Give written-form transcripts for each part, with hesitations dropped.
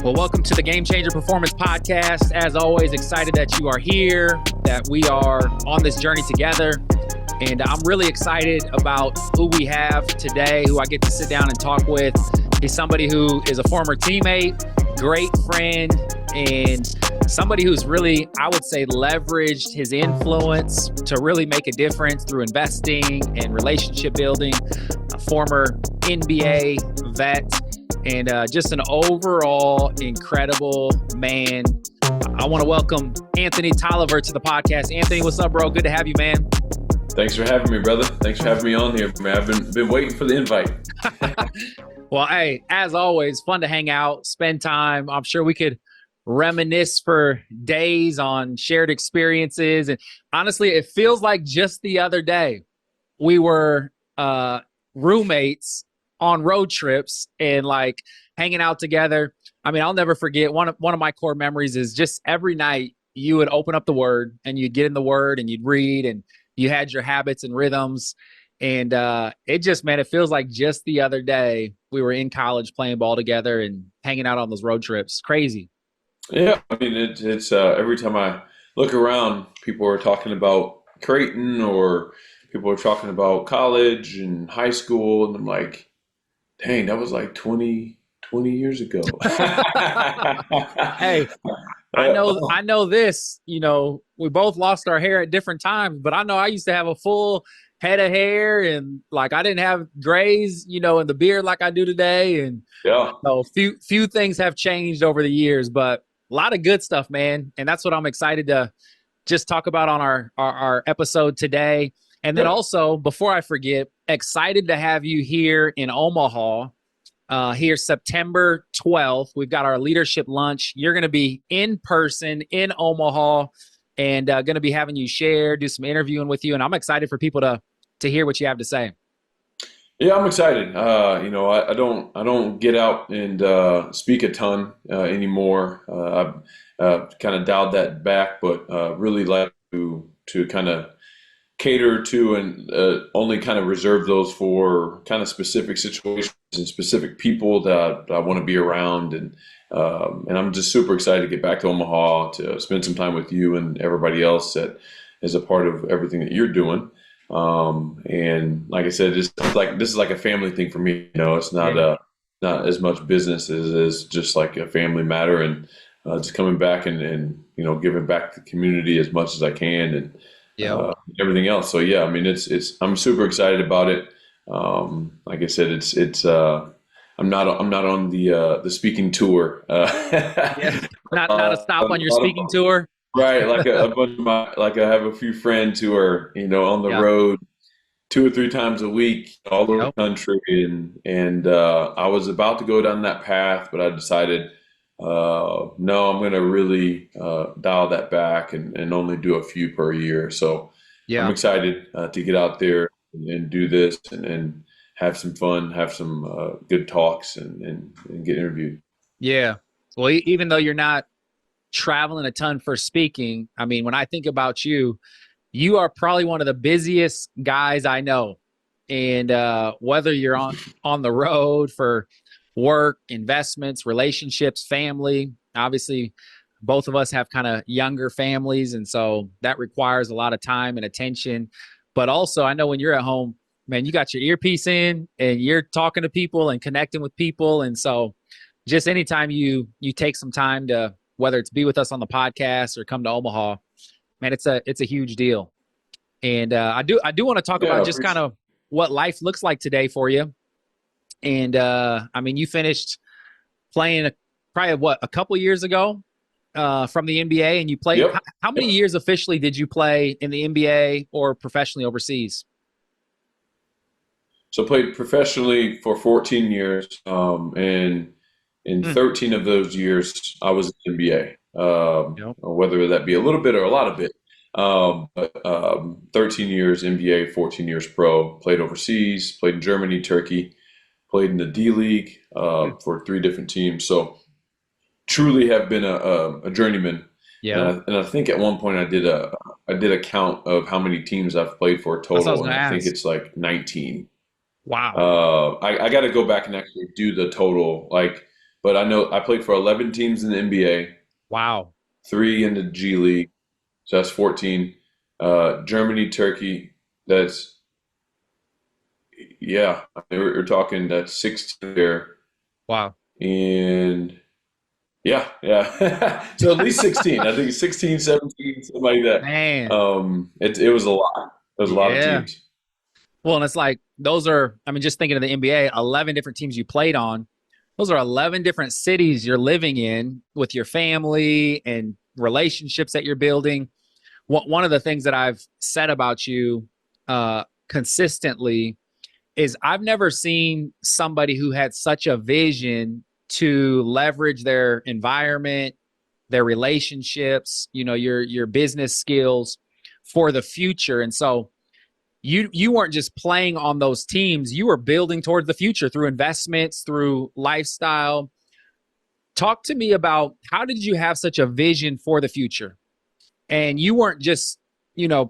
Well, welcome to the Game Changer Performance Podcast. As always, excited that you are here, that we are on this journey together. And I'm really excited about who we have today, who I get to sit down and talk with. He's somebody who is a former teammate, great friend, and somebody who's really, I would say, leveraged his influence to really make a difference through investing and relationship building, a former NBA vet, and just an overall incredible man. I want to welcome Anthony Tolliver to the podcast. Anthony, what's up, bro? Good to have you, man. Thanks for having me, brother. Thanks for having me on here, man. I've been waiting for the invite. Well, hey, as always, fun to hang out, spend time. I'm sure we could reminisce for days on shared experiences. And honestly, it feels like just the other day we were roommates on road trips and like hanging out together. I mean, I'll never forget one of my core memories is just every night you would open up the Word and you'd get in the Word and you'd read and you had your habits and rhythms. And it just, man, it feels like just the other day we were in college playing ball together and hanging out on those road trips. Crazy. Yeah, I mean, it's every time I look around, people are talking about Creighton or people are talking about college and high school. And I'm like, dang, that was like 20 years ago. Hey, I know this, we both lost our hair at different times, but I know I used to have a full head of hair and like I didn't have grays, in the beard like I do today. And yeah, few things have changed over the years, but a lot of good stuff, man. And that's what I'm excited to just talk about on our episode today. And then also, before I forget, excited to have you here in Omaha. Here September 12th. We've got our leadership lunch. You're going to be in person in Omaha and going to be having you share, do some interviewing with you. And I'm excited for people to hear what you have to say. Yeah, I'm excited. I don't get out and speak a ton anymore. I've kind of dialed that back, but really like to kind of cater to and only kind of reserve those for kind of specific situations and specific people that I want to be around. And I'm just super excited to get back to Omaha to spend some time with you and everybody else that is a part of everything that you're doing. And like I said, this is like a family thing for me. It's not as much business as just like a family matter, and just coming back and giving back to the community as much as I can and everything else. So yeah, I mean, I'm super excited about it. Like I said, I'm not on the speaking tour. Not a stop on your speaking tour. Right, like a bunch of I have a few friends who are on the road 2 or 3 times a week all over the country, and I was about to go down that path, but I decided no, I'm going to really dial that back and only do a few per year. So I'm excited to get out there and do this and have some fun, have some good talks and get interviewed. Yeah. Well, even though you're not traveling a ton for speaking, I mean, when I think about you, you are probably one of the busiest guys I know. And whether you're on the road for work, investments, relationships, family, obviously both of us have kind of younger families. And so that requires a lot of time and attention. But also I know when you're at home, man, you got your earpiece in and you're talking to people and connecting with people. And so just anytime you take some time to, whether it's be with us on the podcast or come to Omaha, man, it's a huge deal. And I do want to talk about just kind of what life looks like today for you. And I mean, you finished playing probably a couple years ago from the NBA, and you played. Yep. How many years officially did you play in the NBA or professionally overseas? So I played professionally for 14 years, and in 13 of those years, I was in the NBA, whether that be a little bit or a lot of it. But 13 years NBA, 14 years pro, played overseas, played in Germany, Turkey, played in the D League for 3 different teams. So truly have been a journeyman. Yeah. And I think at one point I did a count of how many teams I've played for total, and I think it's like 19. Wow. I got to go back and actually do the total, but I know I played for 11 teams in the NBA, Wow. three in the G League, so that's 14. Germany, Turkey, that's yeah. I mean, we're talking that's 16 there, Wow. and yeah, yeah. So at least 16. I think 16, 17, something like that. Man. It was a lot. It was a lot of Yeah. teams. Well, and it's like those are, I mean, just thinking of the NBA, 11 different teams you played on. Those are 11 different cities you're living in with your family and relationships that you're building. One of the things that I've said about you consistently is I've never seen somebody who had such a vision to leverage their environment, their relationships, your business skills for the future. And so you weren't just playing on those teams, you were building towards the future through investments, through lifestyle. Talk to me about how did you have such a vision for the future? And you weren't just,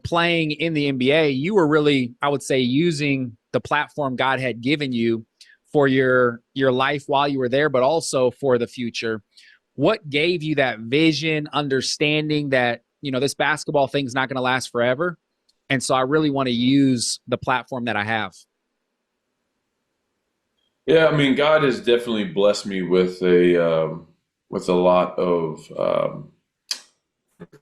playing in the NBA, you were really, I would say, using the platform God had given you for your life while you were there, but also for the future. What gave you that vision, understanding that, this basketball thing's not going to last forever? And so I really want to use the platform that I have. Yeah, I mean, God has definitely blessed me with a lot of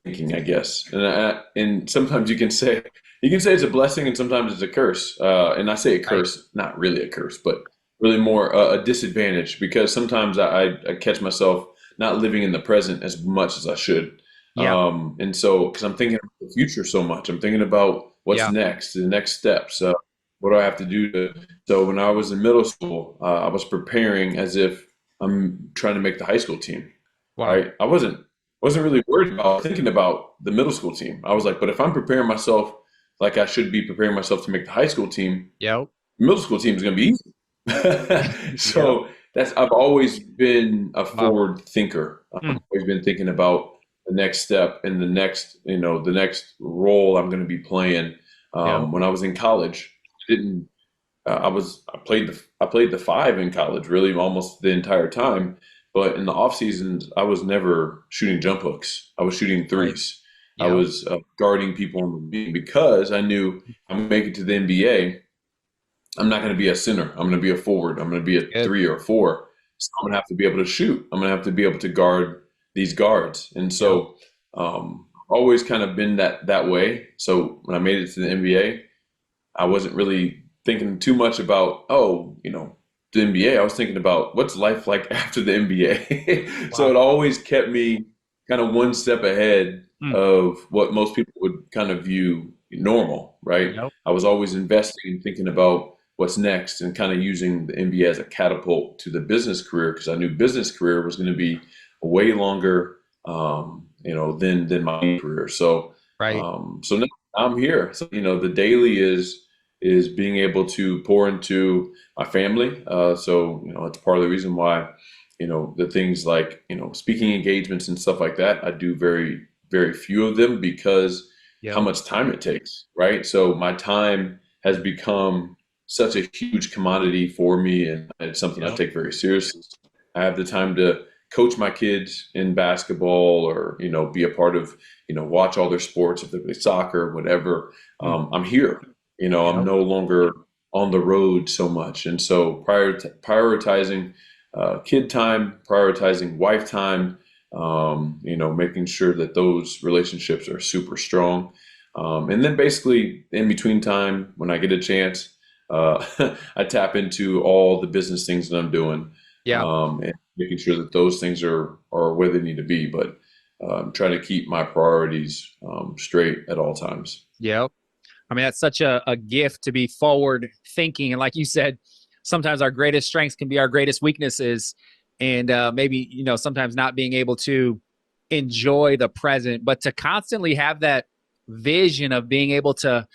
thinking, I guess. And sometimes you can say it's a blessing, and sometimes it's a curse. And I say a Right. curse, not really a curse, but really more a disadvantage because sometimes I catch myself not living in the present as much as I should. Yeah. And so, because I'm thinking about the future so much, I'm thinking about what's Yeah. next, the next steps. What do I have to do to? So when I was in middle school, I was preparing as if I'm trying to make the high school team, Wow. right? I wasn't really worried about thinking about the middle school team. I was like, but if I'm preparing myself like I should be preparing myself to make the high school team, Yep. middle school team is going to be easy. Yep. So I've always been a Wow. forward thinker. I've Mm. always been thinking about the next step and the next role I'm going to be playing. Yep. When I was in college, I didn't I played the five in college really almost the entire time. But in the off seasons, I was never shooting jump hooks. I was shooting Right. threes. I Yep. was guarding people on the wing because I knew I'm gonna make it to the NBA. I'm not going to be a center. I'm going to be a forward. I'm going to be a Good. three or a four. So I'm going to have to be able to shoot. I'm going to have to be able to guard these guards. And Yep. so, always kind of been that way. So when I made it to the NBA, I wasn't really thinking too much about, the NBA. I was thinking about what's life like after the NBA. So Wow. it always kept me kind of one step ahead Mm. of what most people would kind of view normal, right? Yep. I was always investing and thinking about what's next and kind of using the NBA as a catapult to the business career because I knew business career was going to be way longer, than my career. So, Right. so now I'm here. So, the daily is being able to pour into my family. So, it's part of the reason why, the things like, speaking engagements and stuff like that, I do very, very few of them because how Yep. much time it takes, right? So my time has become such a huge commodity for me, and it's something I Yep. take very seriously. I have the time to coach my kids in basketball or, be a part of, watch all their sports, if they play soccer, whatever. Mm. I'm here. I'm Yep. no longer on the road so much. And so prioritizing kid time, prioritizing wife time, making sure that those relationships are super strong. And then basically in between time, when I get a chance, uh, I tap into all the business things that I'm doing, Yeah. and making sure that those things are where they need to be. But trying to keep my priorities straight at all times. Yep. I mean, that's such a gift to be forward thinking. And like you said, sometimes our greatest strengths can be our greatest weaknesses. And maybe, sometimes not being able to enjoy the present, but to constantly have that vision of being able to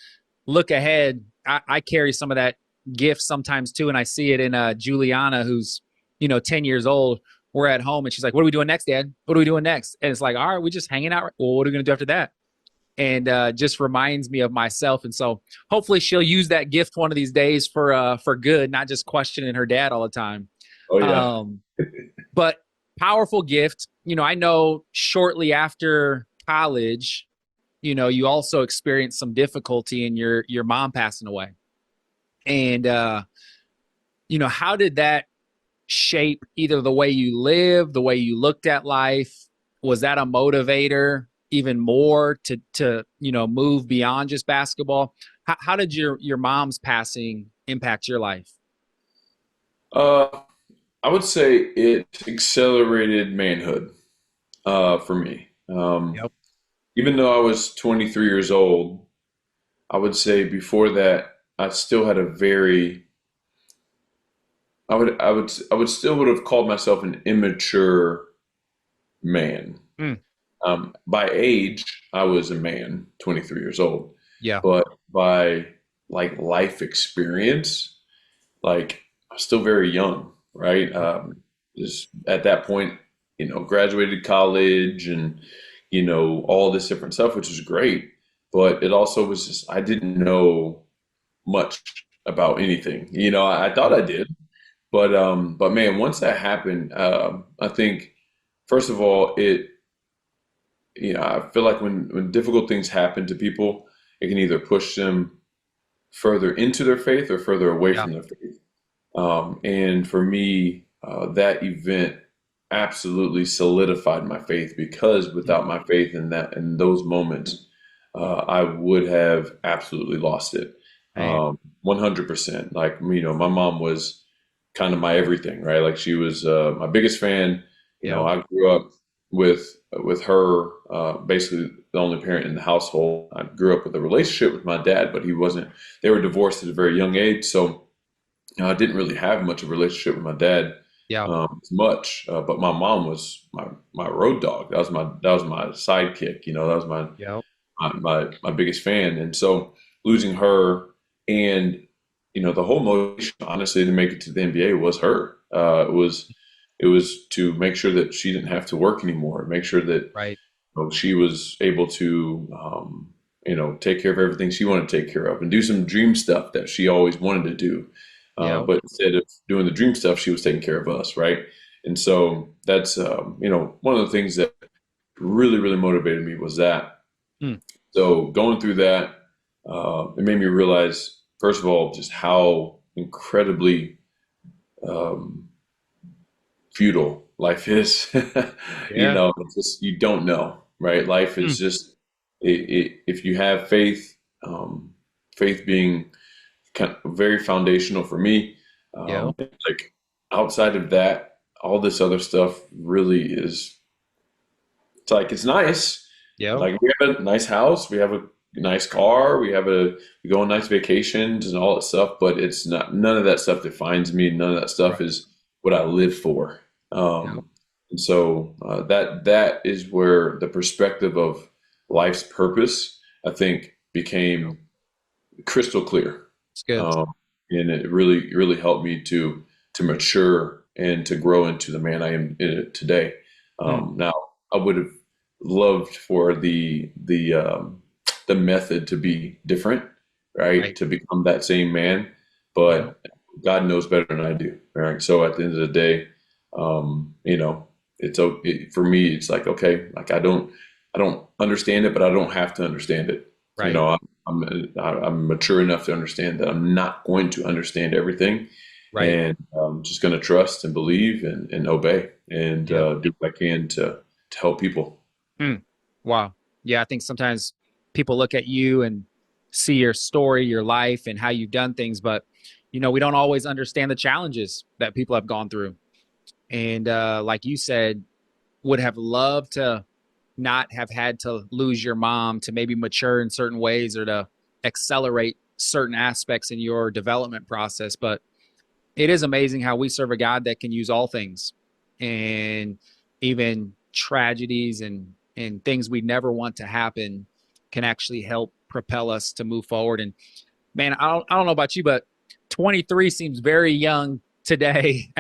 look ahead. I carry some of that gift sometimes too. And I see it in Juliana, who's, 10 years old. We're at home and she's like, "What are we doing next, Dad? What are we doing next?" And it's like, "All right, we're just hanging out. Well, what are we going to do after that?" And just reminds me of myself. And so hopefully she'll use that gift one of these days for good, not just questioning her dad all the time. Oh yeah. Um, but powerful gift. I know shortly after college, you also experienced some difficulty in your mom passing away. And how did that shape either the way you live, the way you looked at life? Was that a motivator even more to move beyond just basketball? How did your mom's passing impact your life? Uh, I would say it accelerated manhood for me. Yep. Even though I was 23 years old, I would say before that I still had a very I would still would have called myself an immature man. Mm, By age, I was a man, 23 years old, yeah. but by like life experience, like I'm still very young, right? Just at that point, graduated college and all this different stuff, which was great, but it also was just I didn't know much about anything. I thought I did, but man, once that happened, I think first of all, I feel like when difficult things happen to people, it can either push them further into their faith or further away Yeah. from their faith. And for me, that event absolutely solidified my faith because Mm, without my faith in those moments, I would have absolutely lost it. man. 100%. Like, my mom was kind of my everything, right? Like she was my biggest fan. Yep. I grew up with her, basically the only parent in the household. I grew up with a relationship with my dad, but he wasn't. They were divorced at a very young age, so I didn't really have much of a relationship with my dad Yeah. as much. But my mom was my road dog. That was my sidekick. That was Yep. my biggest fan. And so losing her and the whole motivation, honestly, to make it to the NBA was her. It was to make sure that she didn't have to work anymore, make sure that Right. she was able to take care of everything she wanted to take care of and do some dream stuff that she always wanted to do. Yep. But instead of doing the dream stuff, she was taking care of us, right? And so that's one of the things that really really motivated me was that. Mm, So going through that, it made me realize, first of all, just how incredibly um, futile life is. yeah. It's just you don't know, right? Life Mm, is just if you have faith, faith being kind of very foundational for me. yep. Like outside of that, all this other stuff really is. It's like it's nice. Yep. Like we have a nice house, we have a nice car, we go on nice vacations and all that stuff, but it's not none of that stuff defines me. None of that stuff Right. is what I live for. Yep. And so that is where the perspective of life's purpose, I think, Yep. became crystal clear. It's good. Um, and it really really helped me to mature and to grow into the man I am today. Mm, Now, I would have loved for the method to be different, right? right. To become that same man, Yep. but God knows better than I do, right? So at the end of the day, for me. It's like okay, like I don't understand it, but I don't have to understand it. You Right. know, I'm mature enough to understand that I'm not going to understand everything, Right. and I'm just going to trust and believe and obey and Yep. do what I can to help people. Mm. Wow. Yeah, I think sometimes people look at you and see your story, your life, and how you've done things, but we don't always understand the challenges that people have gone through. And like you said, would have loved to not have had to lose your mom to maybe mature in certain ways or to accelerate certain aspects in your development process. But it is amazing how we serve a God that can use all things, and even tragedies and things we never want to happen can actually help propel us to move forward. And man, I don't know about you, but 23 seems very young today.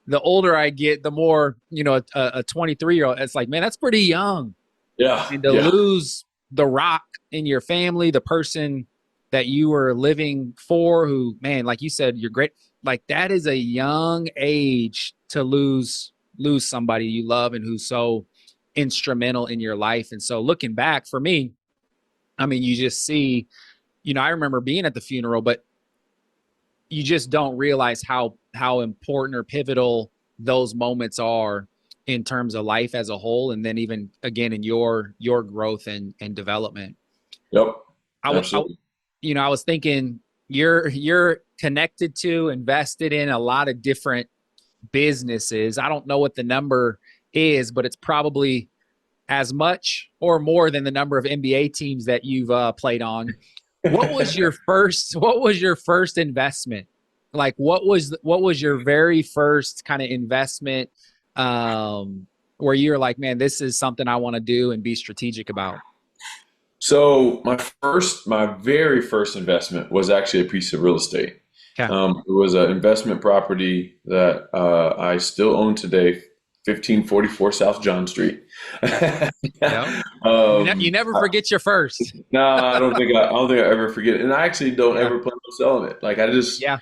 The older I get, the more a 23-year-old. It's like, man, that's pretty young. Yeah, And to yeah, lose the rock in your family, the person that you were living for, who, man, like you said, you're great. Like that is a young age to lose somebody you love and who's so instrumental in your life. And so looking back for me, I mean, you just see, I remember being at the funeral, but you just don't realize how important or pivotal those moments are in terms of life as a whole, and then even again in your growth and development. Yep, I absolutely. I was thinking you're connected to, invested in a lot of different businesses. I don't know what the number is, but it's probably as much or more than the number of NBA teams that you've played on. What was your first investment? Like what was your very first kind of investment where you're like, man, this is something I want to do and be strategic about? So my very first investment was actually a piece of real estate. Okay. It was an investment property that I still own today, 1544 South John Street. Yeah. You um, never forget your first. no, I don't think I ever forget it. And I actually don't Yeah. ever plan on selling it. Like I just, Yeah.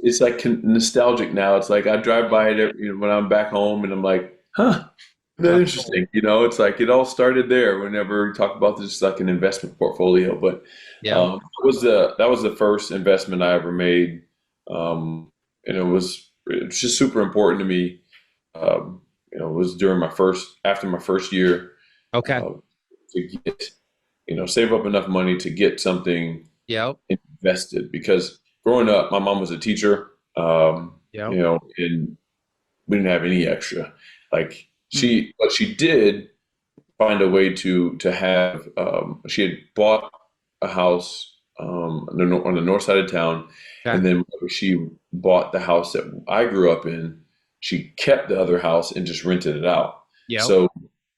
it's like nostalgic now. It's like I drive by it when I'm back home, and I'm like, huh, isn't that That's cool. interesting. It's like it all started there. Whenever we talk about this, like an investment portfolio, but Yeah. that was the first investment I ever made, and it's just super important to me. It was during after my first year, Okay. uh, to get save up enough money to get something Yep. invested, because growing up, my mom was a teacher, Yep. and we didn't have any extra. Like Hmm. but she did find a way to have. She had bought a house on the north side of town, Okay. and then whenever she bought the house that I grew up in, she kept the other house and just rented it out. Yep. So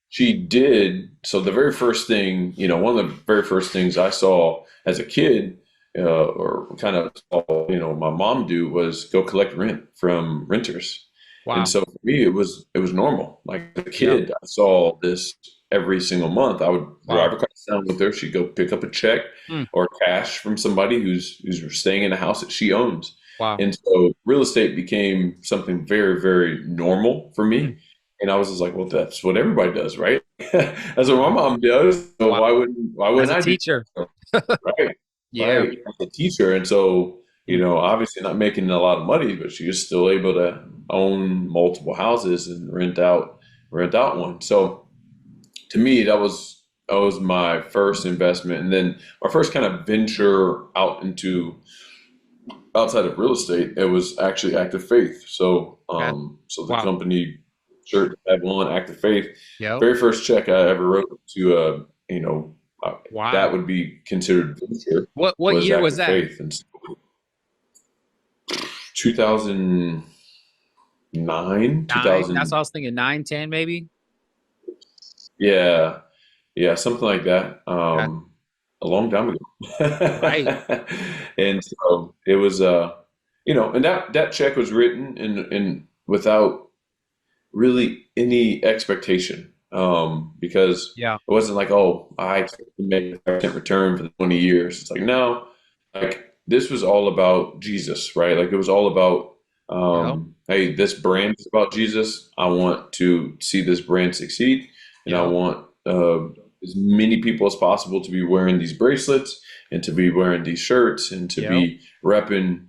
she did. So the very first thing, one of the very first things I saw as a kid, or kind of saw, my mom do, was go collect rent from renters. And Wow. so for me, it was normal. Like as a Yep. kid, I saw this every single month. I would drive Wow. across town with her. She'd go pick up a check Hmm. or cash from somebody who's staying in a house that she owns. Wow. And so real estate became something very, very normal for Hmm. me. And I was just like, well, that's what everybody does, right? That's what my Wow. mom does. So Wow. why As wouldn't a I do teacher. that? Right, Yeah. right. As a teacher, and so Hmm. obviously not making a lot of money, but she was still able to own multiple houses and rent out one. So to me, that was my first investment, and then my first kind of venture outside of real estate. It was actually Active Faith. So Okay. so the Wow. company shirt that I have on, Active Faith. Yep. Very first check I ever wrote to that Wow. would be considered venture, What was year was Active that? Faith. And so 2009, Nine. That's 2000, what I was thinking. 9, 10, maybe. yeah, yeah, something like that. Okay. A long time Right. ago. And so it was, and that check was written in without really any expectation, because Yeah. it wasn't like, oh, I expect to make a 5% return for the 20 years. It's like, no, like this was all about Jesus, right? Like it was all about, Yep. hey, this brand is about Jesus. I want to see this brand succeed, and I Yep. want as many people as possible to be wearing these bracelets and to be wearing these shirts and to Yep. be repping,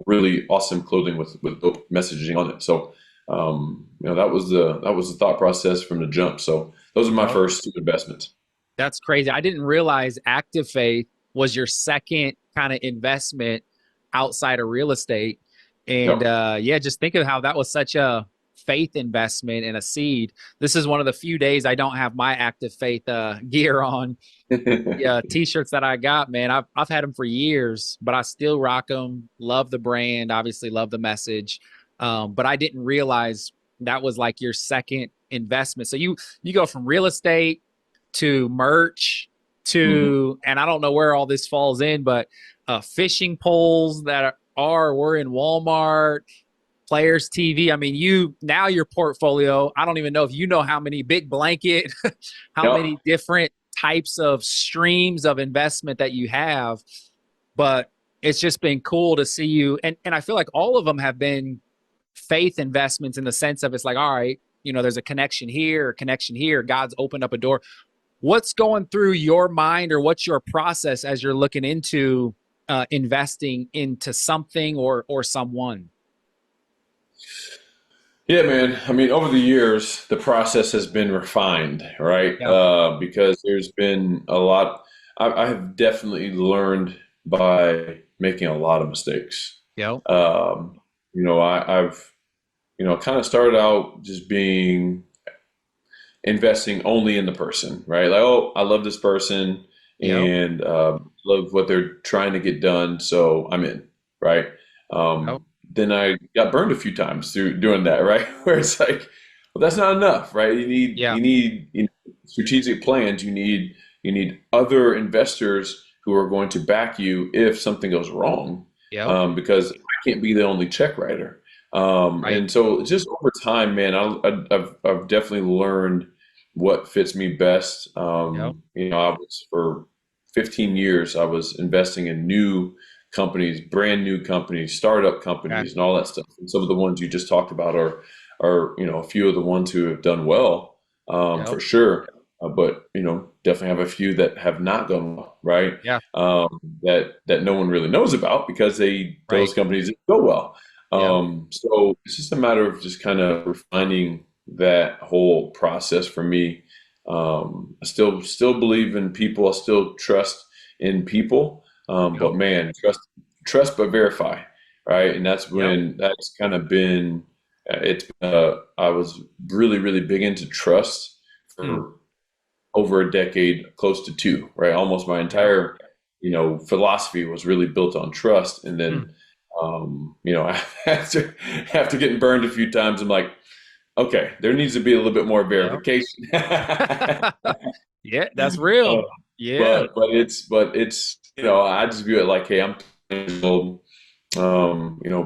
really awesome clothing with dope messaging on it. So that was the thought process from the jump. So those are my Yep. first two investments. That's crazy. I didn't realize Active Faith was your second kind of investment outside of real estate. And Yep. yeah, just think of how that was such a faith investment and a seed. This is one of the few days I don't have my Active Faith gear on. Yeah, t-shirts that I got, man. I've had them for years, but I still rock them. Love the brand, obviously love the message. But I didn't realize that was like your second investment. So you go from real estate to merch Mhm. to, and I don't know where all this falls in, but fishing poles that were in Walmart, Players TV. I mean, your portfolio, I don't even know if you know how many big blanket, how Yep. many different types of streams of investment that you have, but it's just been cool to see you. And I feel like all of them have been faith investments in the sense of it's like, all right, there's a connection here, a connection here. God's opened up a door. What's going through your mind, or what's your process as you're looking into investing into something or someone? Yeah, man. I mean, over the years, the process has been refined, right? Yeah. Because there's been a lot. I have definitely learned by making a lot of mistakes. Yep. Um, I've kind of started out just being investing only in the person, right? Like, oh, I love this person Yep. and love what they're trying to get done, so I'm in, right? Yep. Then I got burned a few times through doing that, right? Where it's like, well, that's not enough, right? Yeah. You need strategic plans. You need other investors who are going to back you if something goes wrong, Yep. because I can't be the only check writer. Right. And so just over time, man, I've definitely learned what fits me best. Yep. I was for 15 years, I was investing in new companies, brand new companies, startup Okay. companies, and all that stuff. And some of the ones you just talked about are a few of the ones who have done well, Yep. for sure. But definitely have a few that have not done well, right? Yeah. That no one really knows about because those Right. companies didn't go well. Yep. So it's just a matter of just kind of refining that whole process for me. I still believe in people. I still trust in people. Yep. But man, trust but verify, right? And Yep. that's kind of been I was really big into trust Hmm. for over a decade, close to two, right? Almost my Yep. entire philosophy was really built on trust. And Hmm. then after getting burned a few times, I'm like, okay, there needs to be a little bit more Yep. verification. Yeah, that's Uh, real. Yeah. but it's I just view it like, hey, I'm 20 years old,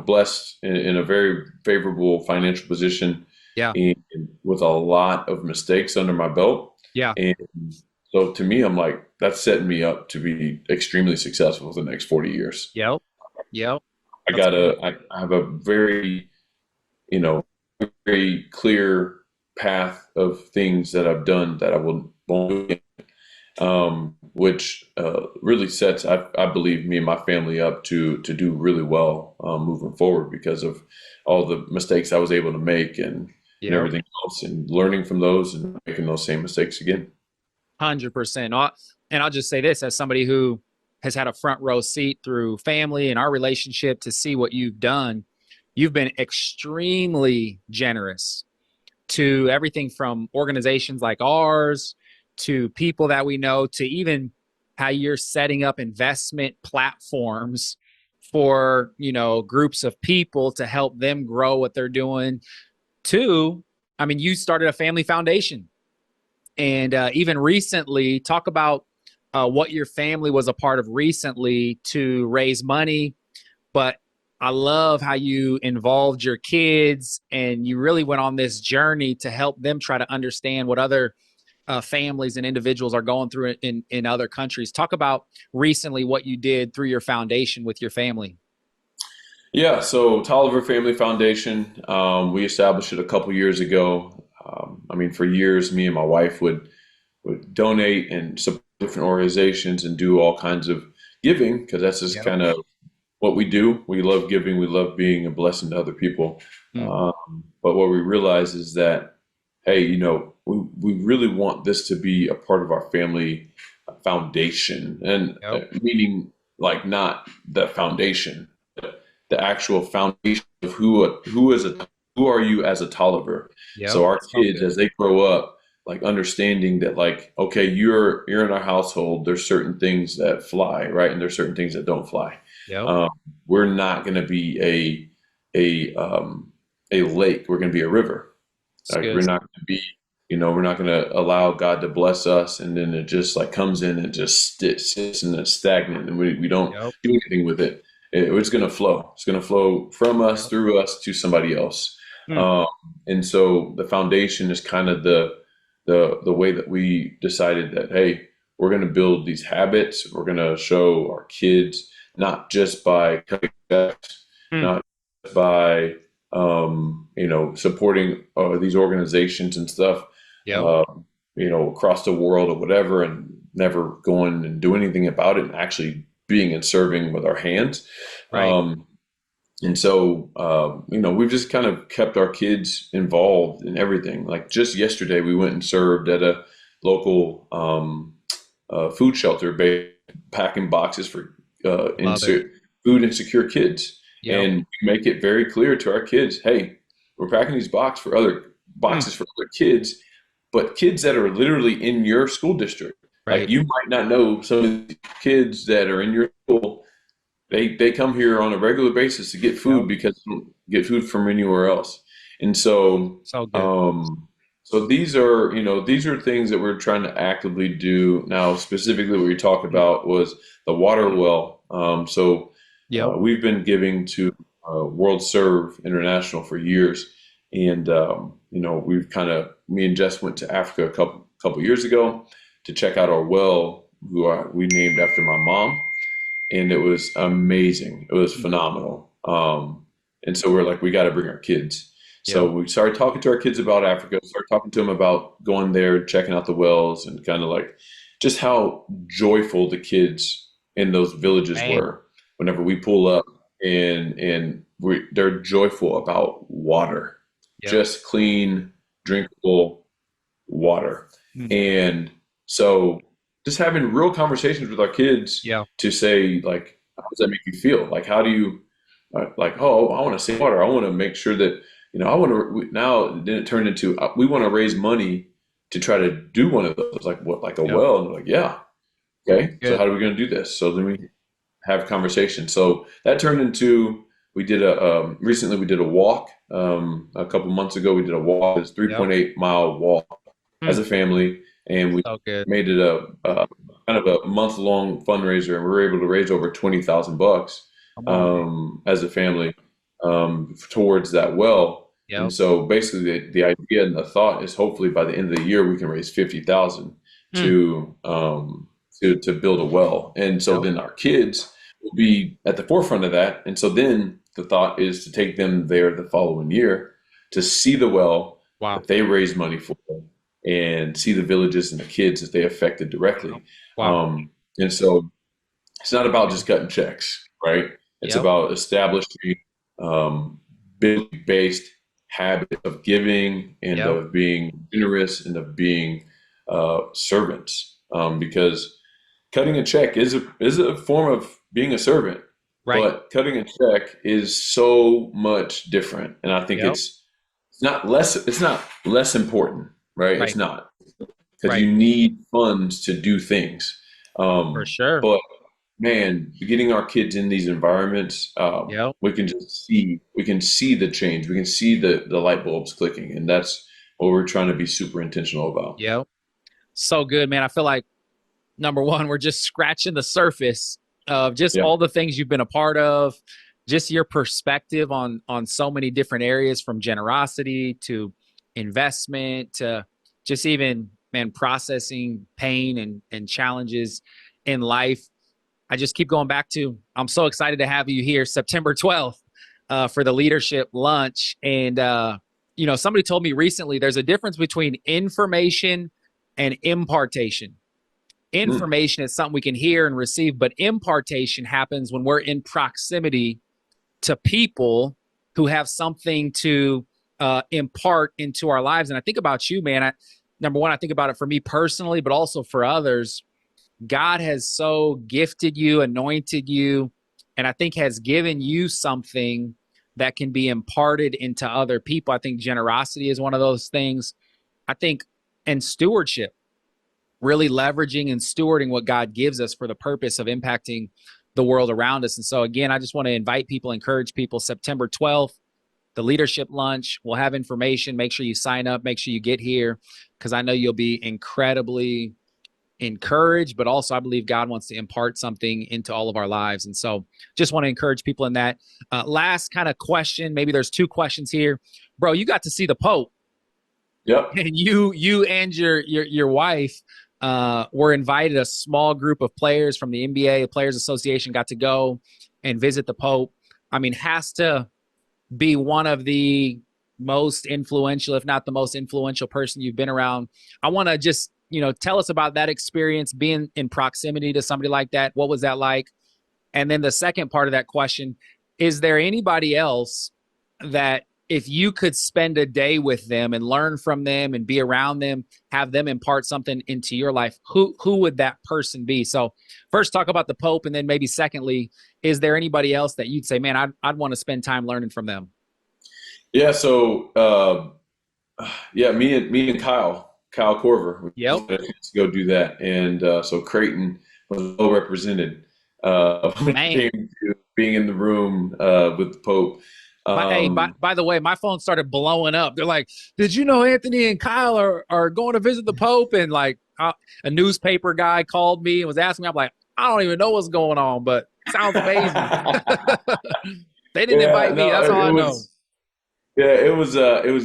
blessed in a very favorable financial position, Yeah. and with a lot of mistakes under my belt. Yeah. And so to me, I'm like, that's setting me up to be extremely successful for the next 40 years. Yep. Yep. I That's got good. I have a very, you know, very clear path of things that I've done that I won't do again, which really sets, I believe, me and my family up to do really well moving forward because of all the mistakes I was able to make and Yep. everything else, and learning from those and making those same mistakes again. 100%. And I'll just say this as somebody who has had a front row seat through family and our relationship to see what you've done. You've been extremely generous to everything from organizations like ours to people that we know to even how you're setting up investment platforms for, groups of people to help them grow what they're doing. Two, I mean, you started a family foundation. And even recently, talk about what your family was a part of recently to raise money. But I love how you involved your kids and you really went on this journey to help them try to understand what other families and individuals are going through in other countries. Talk about recently what you did through your foundation with your family. Yeah, so Tolliver Family Foundation, we established it a couple years ago. I mean, for years, me and my wife would donate and support different organizations and do all kinds of giving because that's just Yep. kind of what we do. We love giving. We love being a blessing to other people. Mm. But what we realize is that, hey, we really want this to be a part of our family foundation, and Yep. meaning like not the foundation, but the actual foundation of who are you as a Tolliver. Yep. So our That's so kids, good. as they grow up, like understanding that, like, okay, you're in our household. There's certain things that fly, right, and there's certain things that don't fly. Yep. Um, we're not going to be a lake. We're going to be a river. It's Like, we're good. not going to be, we're not going to allow God to bless us, and then it just like comes in and just sits and it's stagnant, and we don't Yep. do anything with it. It's going to flow. It's going to flow from us, Yep. through us to somebody else. Mm. Um, and so the foundation is kind of the way that we decided that, hey, we're going to build these habits. We're going to show our kids not just by cutting checks, Mm. not just by supporting these organizations and stuff, Yep. uh, across the world or whatever, and never going and do anything about it, and actually being and serving with our hands. Right. Um, and so, we've just kind of kept our kids involved in everything. Like just yesterday, we went and served at a local food shelter, packing boxes for Love it. food insecure kids, Yep. and we make it very clear to our kids, hey, we're packing these Mm. boxes for other kids, but kids that are literally in your school district. Like Right. you might not know some of the kids that are in your school. They come here on a regular basis to get Yep. food because they don't get food from anywhere else. And so, So good. so these are things that we're trying to actively do now. Specifically, what you talked Mm. about was the water well. Yep. We've been giving to World Serve International for years, and we've me and Jess went to Africa a couple years ago to check out our well, we named after my mom, and it was amazing. It was Mm. phenomenal. And so we're like, we got to bring our kids. So Yep. we started talking to our kids about Africa, started talking to them about going there, checking out the wells, and kind of like just how joyful the kids in those villages Man. were whenever we pull up, they're joyful about water, Yep. just clean, drinkable water. Mm. And so just having real conversations with our kids Yeah. to say, like, how does that make you feel? Like, how do you, like, oh, I want to save water. I want to make sure that, I want to, now then it turned into, we want to raise money to try to do one of those, like what, like a Yep. well. And they're like, yeah, okay. So Good. how are we going to do this? So then we have conversations. So that turned into, recently we did a walk. A couple months ago, we did a walk, this Yep. 3.8 mile walk as Mm. a family, and we So good. made it a kind of a month-long fundraiser, and we were able to raise over $20,000 Come on, man. as a family towards that well. And Yep. so basically, the idea and the thought is hopefully by the end of the year we can raise 50,000 Mm. to build a well, and so Yep. then our kids will be at the forefront of that. And so then the thought is to take them there the following year to see the well Wow. that they raise money for, and see the villages and the kids that they affected Yep. directly. Wow. And so it's not about Yeah. just cutting checks, right? It's Yep. about establishing based habit of giving and Yep. of being generous and of being servants. Because cutting a check is a form of being a servant, Right. but cutting a check is so much different. And I think Yep. it's not less important, right? It's Right. not, because Right. you need funds to do things. For sure. But man, getting our kids in these environments, Yep. we can see the change. We can see the light bulbs clicking, and that's what we're trying to be super intentional about. Yep. So good, man. I feel like number one, we're just scratching the surface of just Yeah. all the things you've been a part of, just your perspective on so many different areas, from generosity to investment to just even, man, processing pain and challenges in life. I just keep going back to, I'm so excited to have you here September 12th for the leadership lunch. And somebody told me recently there's a difference between information and impartation. Mm, Information is something we can hear and receive, but impartation happens when we're in proximity to people who have something to impart into our lives. And I think about you, man. Number one, I think about it for me personally, but also for others. God has so gifted you, anointed you, and I think has given you something that can be imparted into other people. I think generosity is one of those things. I think, and stewardship, really leveraging and stewarding what God gives us for the purpose of impacting the world around us. And so, again, I just want to invite people, encourage people, September 12th, the leadership lunch. We'll have information. Make sure you sign up, make sure you get here, because I know you'll be incredibly encouraged, but also I believe God wants to impart something into all of our lives. And so just want to encourage people in that. Last kind of question, maybe there's two questions here. Bro, you got to see the Pope, yep. and you and your wife. were invited. A small group of players from the NBA Players Association got to go and visit the Pope. I mean, has to be one of the most influential, if not the most influential person you've been around. I want to just, tell us about that experience being in proximity to somebody like that. What was that like? And then the second part of that question, is there anybody else that if you could spend a day with them and learn from them and be around them, have them impart something into your life, who would that person be? So first talk about the Pope, and then maybe secondly, is there anybody else that you'd say, man, I'd want to spend time learning from them? Yeah. So yeah, me and Kyle Corver, we Yep. both had a chance to go do that, and so Creighton was well represented when it Man, came to being in the room with the Pope. hey, Um, by the way, my phone started blowing up. They're like, "Did you know Anthony and Kyle are going to visit the Pope?" And like, a newspaper guy called me and was asking me. I'm like, I don't even know what's going on, but sounds amazing. They didn't yeah, invite me. no, That's all it I know. was. Yeah, it was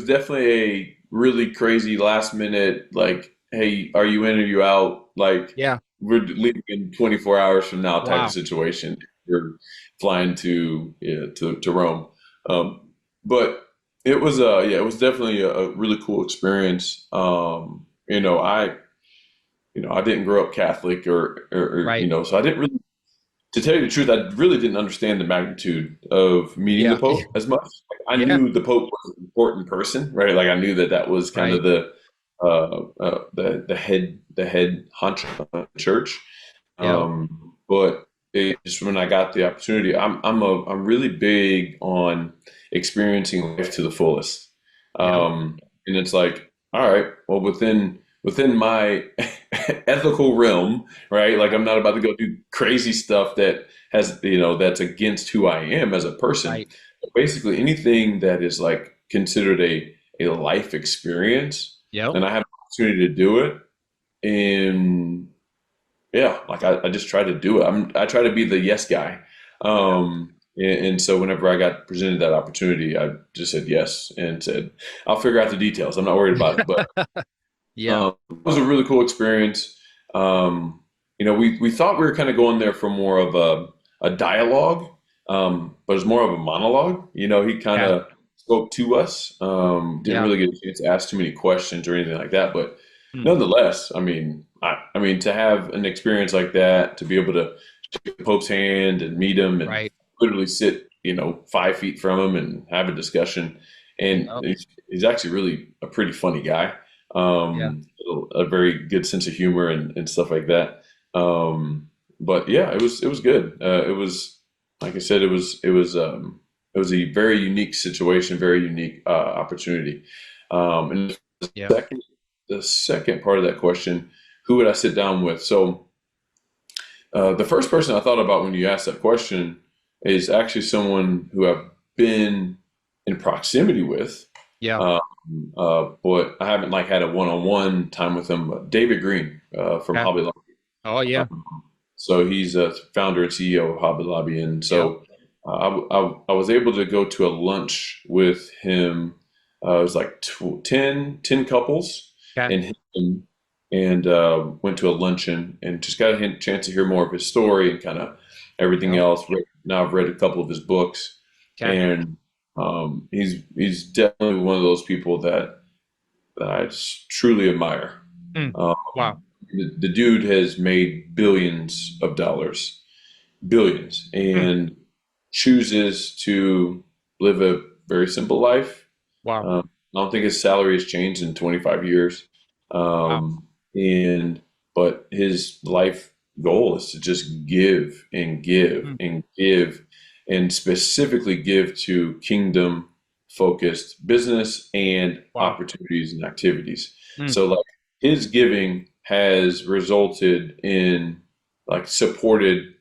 definitely a really crazy last minute, like, hey, are you in or you out? Like, Yeah. we're leaving in 24 hours from now type of Wow. situation. You're flying to yeah, to Rome. Um, but it was yeah, it was definitely a really cool experience. I didn't grow up Catholic Right. so I didn't really, to tell you the truth, I really didn't understand the magnitude of meeting the Yeah. Pope as much. Like, I Yeah. knew the Pope was an important person, right? Like, I knew that that was kind Right. of the head honcho of the church. Yep. But it just when I got the opportunity, I'm really big on experiencing life to the fullest. Yep. And it's like, all right, well, within my ethical realm, right? Like, I'm not about to go do crazy stuff that that's against who I am as a person. Right. But basically, anything that is like considered a life experience, Yep. and I have an opportunity to do it, and yeah, like I just try to do it. I try to be the yes guy. Yeah. And so whenever I got presented that opportunity, I just said yes and said, I'll figure out the details. I'm not worried about it. But Yeah. it was a really cool experience. We thought we were kind of going there for more of a dialogue, but it's more of a monologue. He kind Yeah. of spoke to us. Didn't Yeah. really get a chance to ask too many questions or anything like that. But Hmm. nonetheless, I mean, to have an experience like that, to be able to shake the Pope's hand and meet him and Right. literally sit, 5 feet from him and have a discussion. And Yep. he's actually really a pretty funny guy. Yeah. A very good sense of humor and stuff like that. But yeah, it was good. It was, like I said, it was a very unique situation, very unique opportunity. And Yeah. second, the second part of that question, who would I sit down with? So the first person I thought about when you asked that question is actually someone who I've been in proximity with, Yeah. um, but I haven't like had a one-on-one time with him. David Green from Yeah. Hobby Lobby. Oh yeah. So he's a founder and CEO of Hobby Lobby, and Yep. so I was able to go to a lunch with him. It was like 10 couples Okay. and him, and went to a luncheon and just got a chance to hear more of his story and kind of everything Yep. else. Now I've read a couple of his books, Okay. and he's definitely one of those people that I truly admire. Hmm. Um, Wow. the dude has made billions of dollars, billions, Hmm. and chooses to live a very simple life. Wow. I don't think his salary has changed in 25 years. Wow. And but his life goal is to just give and give Hmm. and give and specifically give to kingdom focused business and Wow. opportunities and activities. Hmm. So like his giving has resulted in like supported,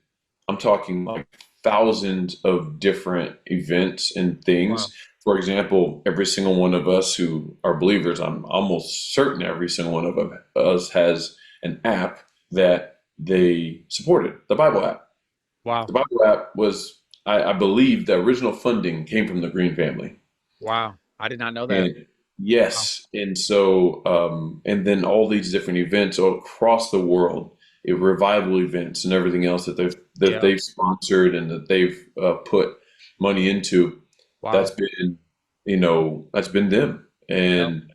I'm talking like thousands of different events and Wow. things. For example, every single one of us who are believers, I'm almost certain every single one of us has an app that they supported, the Bible app. Wow. The Bible app was, I believe, the original funding came from the Green family. Wow. I did not know that. And Wow. Yes, and so and then all these different events all across the world, revival events and everything else that Yeah. they've sponsored and that they've put money into. That's Wow. been, that's been them. Yep. And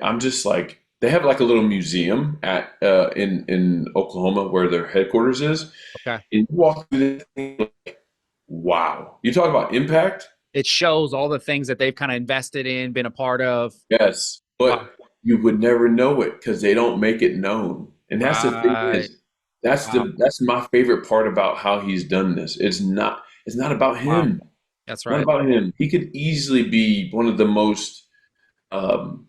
I'm just like, they have like a little museum at in Oklahoma where their headquarters is, Okay. and you walk through this thing, wow, you talk about impact. It shows all the things that they've kind of invested in, been a part of. Yes, Wow. but you would never know it because they don't make it known. And that's the thing Right. is, that's Wow. that's my favorite part about how he's done this. It's not about Wow. him. That's Not right. about him. He could easily be one of the most um,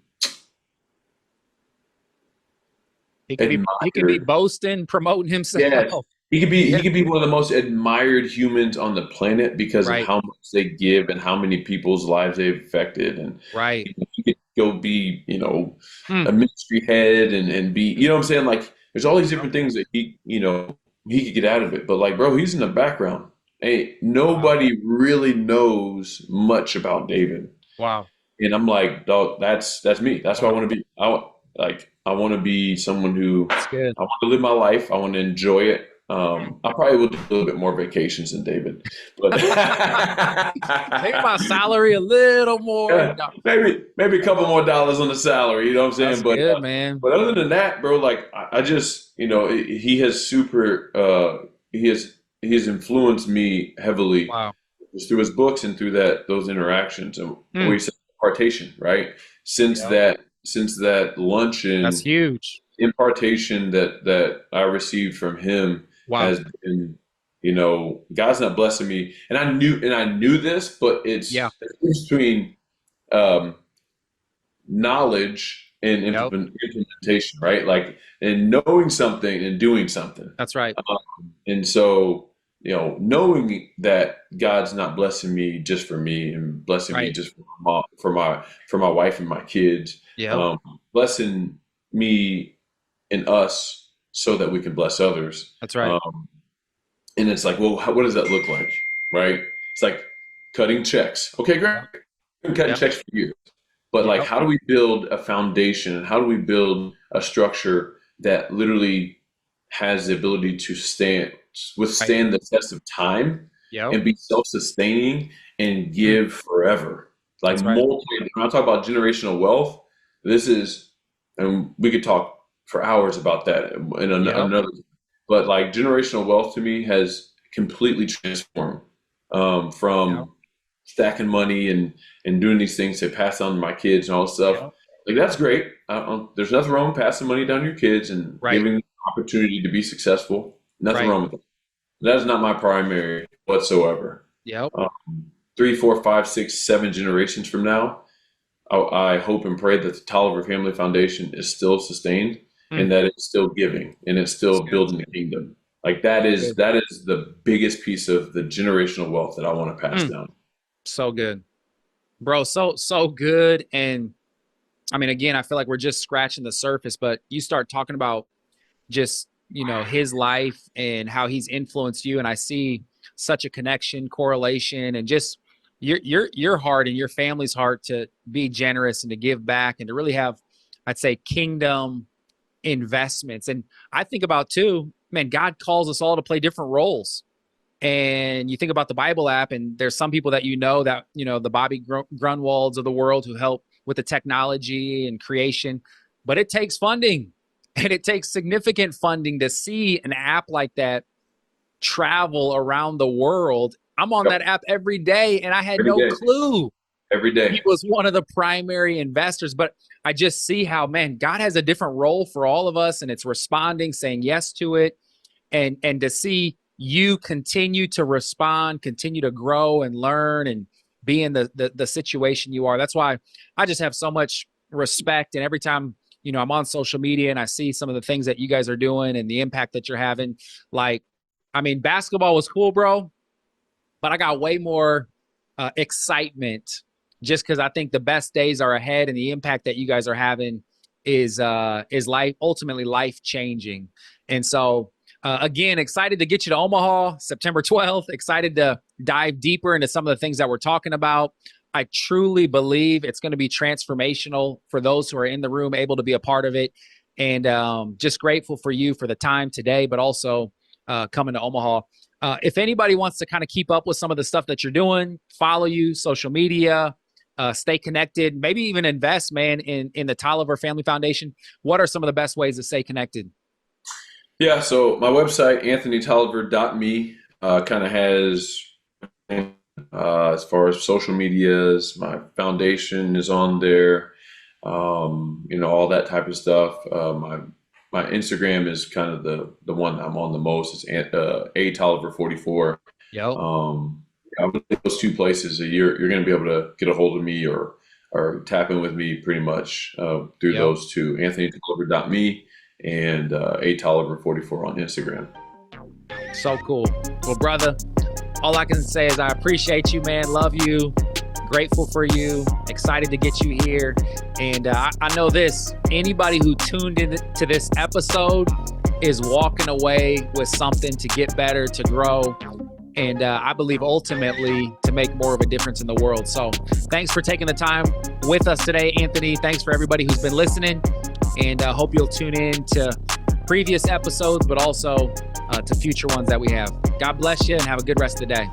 He could be admired. boasting, promoting himself. Yes, he Yeah. could be one of the most admired humans on the planet because of Right. how much they give and how many people's lives they've affected. And Right. he could go be, Hmm. a ministry head and be, you know what I'm saying? Like, there's all these Yep. different things that he could get out of it. But like, bro, he's in the background. Hey, Wow. nobody really knows much about David. Wow. And I'm like, dog, that's me. That's what I Wow. want to be. I want to be someone who That's good. I want to live my life. I want to enjoy it. I probably will do a little bit more vacations than David, but Maybe my salary a little more. yeah, No, maybe a couple more dollars on the salary. You know what I'm saying? that's But good, man. but other than that, bro, like I just he has he has influenced me heavily Wow. just through his books and through those interactions and Hmm. we said impartation, right? Since Yep. that That's luncheon huge. impartation that I received from him Wow. has been, God's not blessing me, and I knew this, but Yeah. it's the difference between um, knowledge and Yep. implementation, right? Like, and knowing something and doing something. That's right. And so, knowing that God's not blessing me just for me and blessing me Right. just for my wife and my kids, Yep. um, blessing me and us so that we can bless others. That's right. Um, and it's like, well, what does that look like, right? It's like cutting checks. Okay, great. Yep. I've been cutting Yep. checks for years. But like, Yep. how do we build a foundation? How do we build a structure that literally has the ability to Right. withstand the test of time Yep. and be self-sustaining and Hmm. give forever? Like That's right. when I talk about generational wealth, this is, and we could talk for hours about that in Yep. another, but like generational wealth to me has completely transformed Yep. from stacking money and doing these things to pass on to my kids and all this stuff. Yep. Like that's great. There's nothing wrong with passing money down to your kids and Right. giving them opportunity to be successful. Nothing Right. wrong with that. That is not my primary whatsoever. Yep. Um, 3, 4, 5, 6, 7 generations from now, I hope and pray that the Tolliver Family Foundation is still sustained Hmm. and that it's still giving and it's That's still good. building the kingdom. Like that is Good. that is the biggest piece of the generational wealth that I want to pass Hmm. down. So good, bro. So good. And I mean, again, I feel like we're just scratching the surface, but you start talking about just, his life and how he's influenced you. And I see such a connection, correlation, and just your heart and your family's heart to be generous and to give back and to really have, I'd say, kingdom investments. And I think about too, man, God calls us all to play different roles. And you think about the Bible app, and there's some people that that the Bobby Grunwalds of the world who help with the technology and creation, but it takes funding, and it takes significant funding to see an app like that travel around the world. I'm on Yep. that app every day, and I had Every no day. clue Every he day. was one of the primary investors. But I just see how, man, God has a different role for all of us, and it's responding, saying yes to it, and to see you continue to respond, continue to grow and learn and be in the situation you are. That's why I just have so much respect. And every time, I'm on social media and I see some of the things that you guys are doing and the impact that you're having, like, I mean, basketball was cool, bro, but I got way more excitement just because I think the best days are ahead, and the impact that you guys are having is life, ultimately life changing. And so, again, excited to get you to Omaha September 12th. Excited to dive deeper into some of the things that we're talking about. I truly believe it's going to be transformational for those who are in the room, able to be a part of it. And just grateful for you for the time today, but also coming to Omaha. If anybody wants to kind of keep up with some of the stuff that you're doing, follow you, social media, stay connected, maybe even invest, man, in the Tolliver Family Foundation, what are some of the best ways to stay connected? Yeah, so my website, anthonytolliver.me, kind of has as far as social medias, my foundation is on there, all that type of stuff. My Instagram is kind of the one I'm on the most. It's a Tolliver 44. Yep. I would say those two places, you're going to be able to get a hold of me or tap in with me pretty much through Yep. those two, anthonytolliver.me and A Tolliver 44 on Instagram. So cool. Well, brother, all I can say is I appreciate you, man. Love you. Grateful for you. Excited to get you here. And I know this, anybody who tuned into this episode is walking away with something to get better, to grow. And I believe ultimately to make more of a difference in the world. So thanks for taking the time with us today, Anthony. thanks for everybody who's been listening. And I hope you'll tune in to previous episodes, but also to future ones that we have. God bless you and have a good rest of the day.